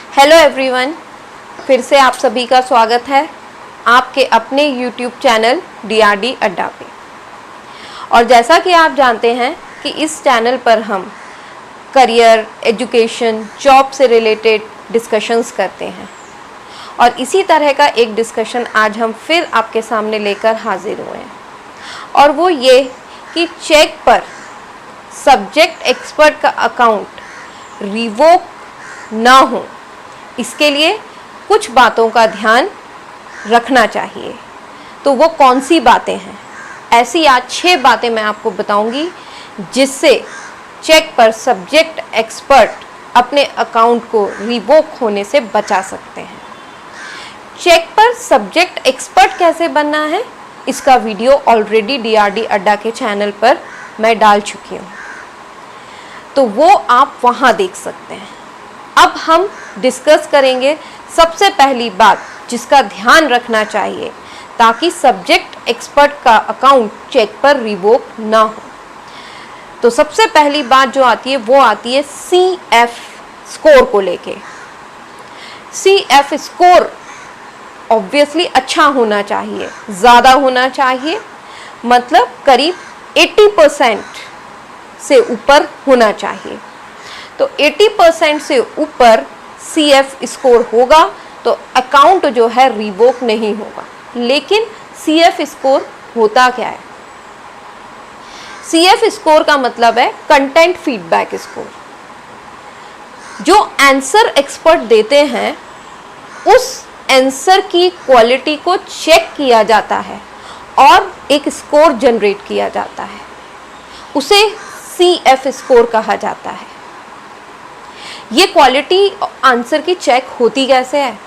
Hello everyone, फिर से आप सभी का स्वागत है आपके अपने YouTube चैनल DRD अड्डा पे। और जैसा कि आप जानते हैं कि इस चैनल पर हम करियर, एजुकेशन, जॉब से रिलेटेड डिस्कशंस करते हैं और इसी तरह का एक डिस्कशन आज हम फिर आपके सामने लेकर हाजिर हुए हैं। और वो ये कि चेक पर सब्जेक्ट एक्सपर्ट का अकाउंट रिवोक ना हो, इसके लिए कुछ बातों का ध्यान रखना चाहिए। तो वो कौन सी बातें हैं? ऐसी आज 6 बातें मैं आपको बताऊंगी जिससे चेक पर सब्जेक्ट एक्सपर्ट अपने अकाउंट को रिवोक होने से बचा सकते हैं। चेक पर सब्जेक्ट एक्सपर्ट कैसे बनना है, इसका वीडियो ऑलरेडी DRD अड्डा के चैनल पर मैं डाल चुकी हूँ, तो वो आप वहाँ देख सकते हैं। अब हम डिस्कस करेंगे सबसे पहली बात जिसका ध्यान रखना चाहिए ताकि सब्जेक्ट एक्सपर्ट का अकाउंट चेक पर रिवोक ना हो। तो सबसे पहली बात जो आती है वो आती है CF स्कोर को लेके। CF स्कोर ऑब्वियसली अच्छा होना चाहिए, ज़्यादा होना चाहिए, मतलब करीब 80% से ऊपर होना चाहिए। तो 80% से ऊपर CF स्कोर होगा तो अकाउंट जो है रिवोक नहीं होगा। लेकिन CF स्कोर होता क्या है? CF स्कोर का मतलब है कंटेंट फीडबैक स्कोर। जो आंसर एक्सपर्ट देते हैं उस आंसर की क्वालिटी को चेक किया जाता है और एक स्कोर जनरेट किया जाता है, उसे CF स्कोर कहा जाता है। ये क्वालिटी आंसर की चेक होती कैसे है?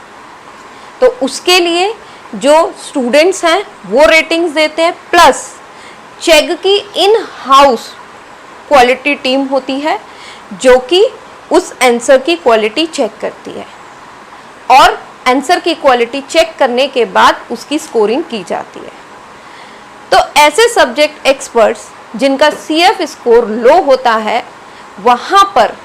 तो उसके लिए जो स्टूडेंट्स हैं वो रेटिंग्स देते हैं, प्लस चेक की इन हाउस क्वालिटी टीम होती है जो कि उस आंसर की क्वालिटी चेक करती है और आंसर की क्वालिटी चेक करने के बाद उसकी स्कोरिंग की जाती है। तो ऐसे सब्जेक्ट एक्सपर्ट्स जिनका CF स्कोर लो होता है वहाँ पर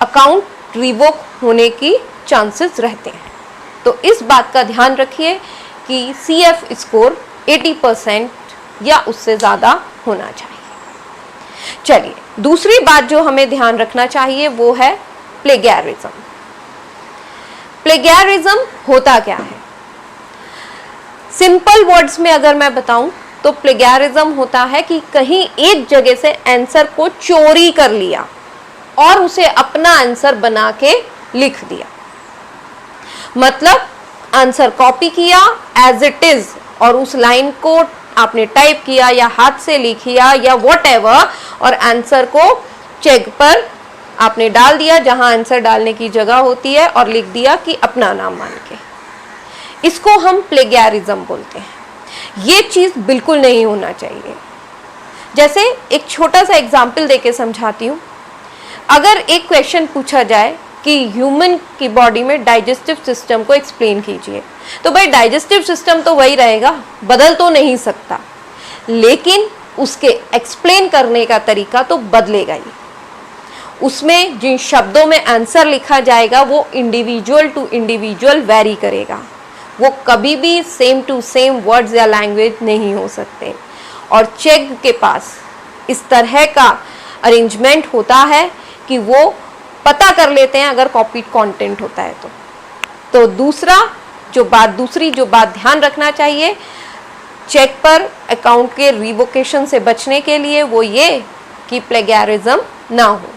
अकाउंट रिवोक होने की चांसेस रहते हैं। तो इस बात का ध्यान रखिए कि CF स्कोर 80% या उससे ज़्यादा होना चाहिए। चलिए, दूसरी बात जो हमें ध्यान रखना चाहिए वो है प्लेगैरिज्म। प्लेगैरिज्म होता क्या है? सिंपल वर्ड्स में अगर मैं बताऊं तो प्लेगैरिज्म होता है कि कहीं एक जगह से आंसर को चोरी कर लिया और उसे अपना आंसर बना के लिख दिया। मतलब आंसर कॉपी किया एज इट इज और उस लाइन को आपने टाइप किया या हाथ से लिख किया या व्हाटएवर और आंसर को चेक पर आपने डाल दिया जहां आंसर डालने की जगह होती है और लिख दिया कि अपना नाम मान के। इसको हम प्लेगैरिज्म बोलते हैं। ये चीज बिल्कुल नहीं होना चाहिए। जैसे एक छोटा सा एग्जाम्पल देके समझाती हूँ। अगर एक क्वेश्चन पूछा जाए कि ह्यूमन की बॉडी में डाइजेस्टिव सिस्टम को एक्सप्लेन कीजिए, तो भाई डाइजेस्टिव सिस्टम तो वही रहेगा, बदल तो नहीं सकता, लेकिन उसके एक्सप्लेन करने का तरीका तो बदलेगा ही। उसमें जिन शब्दों में आंसर लिखा जाएगा वो इंडिविजुअल टू इंडिविजुअल वेरी करेगा। वो कभी भी सेम टू सेम वर्ड्स या लैंग्वेज नहीं हो सकते। और चेक के पास इस तरह का अरेंजमेंट होता है कि वो पता कर लेते हैं अगर कॉपीड कंटेंट होता है तो दूसरी जो बात ध्यान रखना चाहिए चेक पर अकाउंट के रिवोकेशन से बचने के लिए वो ये कि प्लेगैरिज्म ना हो,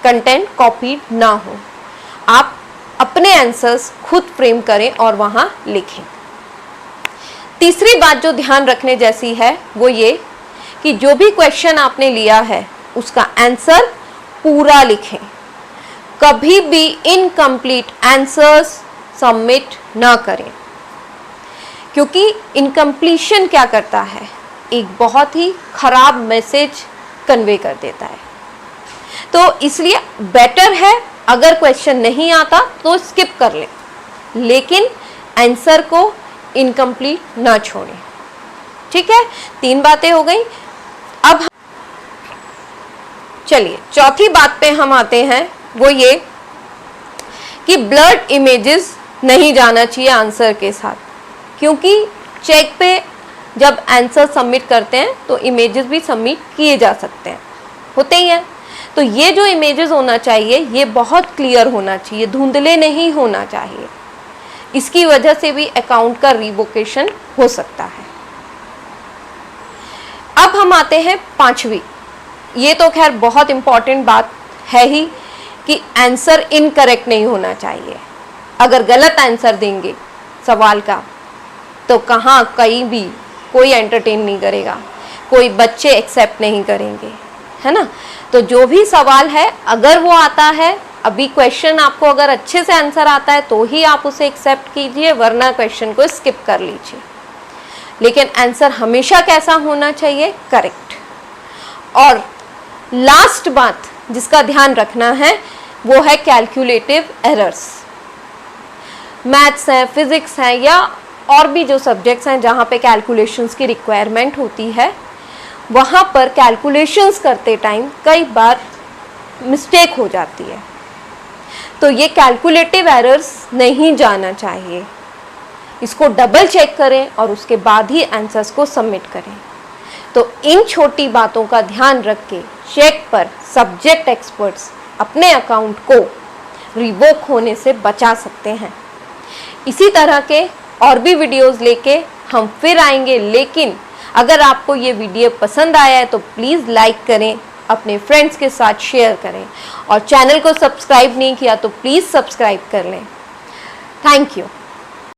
कंटेंट कॉपीड ना हो। आप अपने आंसर्स खुद फ्रेम करें और वहां लिखें। तीसरी बात जो ध्यान रखने जैसी है वो ये कि जो भी क्वेश्चन आपने लिया है उसका आंसर पूरा लिखें। कभी भी इनकम्प्लीट आंसर्स सबमिट ना करें, क्योंकि इनकम्प्लीशन क्या करता है, एक बहुत ही खराब मैसेज कन्वे कर देता है। तो इसलिए बेटर है अगर क्वेश्चन नहीं आता तो स्किप कर लें, लेकिन आंसर को इनकम्प्लीट ना छोड़ें। ठीक है, 3 बातें हो गई। अब चलिए चौथी बात पे हम आते हैं, वो ये कि ब्लर्ड इमेजेस नहीं जाना चाहिए आंसर के साथ, क्योंकि चेक पे जब आंसर सबमिट करते हैं तो इमेजेस भी सबमिट किए जा सकते हैं, होते ही हैं। तो ये जो इमेजेस होना चाहिए ये बहुत क्लियर होना चाहिए, धुंधले नहीं होना चाहिए। इसकी वजह से भी अकाउंट का रिवोकेशन हो सकता है। अब हम आते हैं पांचवी। ये तो खैर बहुत इंपॉर्टेंट बात है ही कि आंसर इनकरेक्ट नहीं होना चाहिए। अगर गलत आंसर देंगे सवाल का तो कहाँ कहीं भी कोई एंटरटेन नहीं करेगा, कोई बच्चे एक्सेप्ट नहीं करेंगे, है ना। तो जो भी सवाल है अगर वो आता है, अभी क्वेश्चन आपको अगर अच्छे से आंसर आता है तो ही आप उसे एक्सेप्ट कीजिए, वरना क्वेश्चन को स्किप कर लीजिए। लेकिन आंसर हमेशा कैसा होना चाहिए? करेक्ट। और लास्ट बात जिसका ध्यान रखना है वो है कैलकुलेटिव एरर्स। मैथ्स है, फिजिक्स है, या और भी जो सब्जेक्ट्स हैं जहाँ पे कैलकुलेशंस की रिक्वायरमेंट होती है, वहाँ पर कैलकुलेशंस करते टाइम कई बार मिस्टेक हो जाती है। तो ये कैलकुलेटिव एरर्स नहीं जाना चाहिए, इसको डबल चेक करें और उसके बाद ही आंसर्स को सबमिट करें। तो इन छोटी बातों का ध्यान रख के चेक पर सब्जेक्ट एक्सपर्ट्स अपने अकाउंट को रिवोक होने से बचा सकते हैं। इसी तरह के और भी वीडियोस लेके हम फिर आएंगे, लेकिन अगर आपको ये वीडियो पसंद आया है तो प्लीज़ लाइक करें, अपने फ्रेंड्स के साथ शेयर करें, और चैनल को सब्सक्राइब नहीं किया तो प्लीज़ सब्सक्राइब कर लें। Thank you.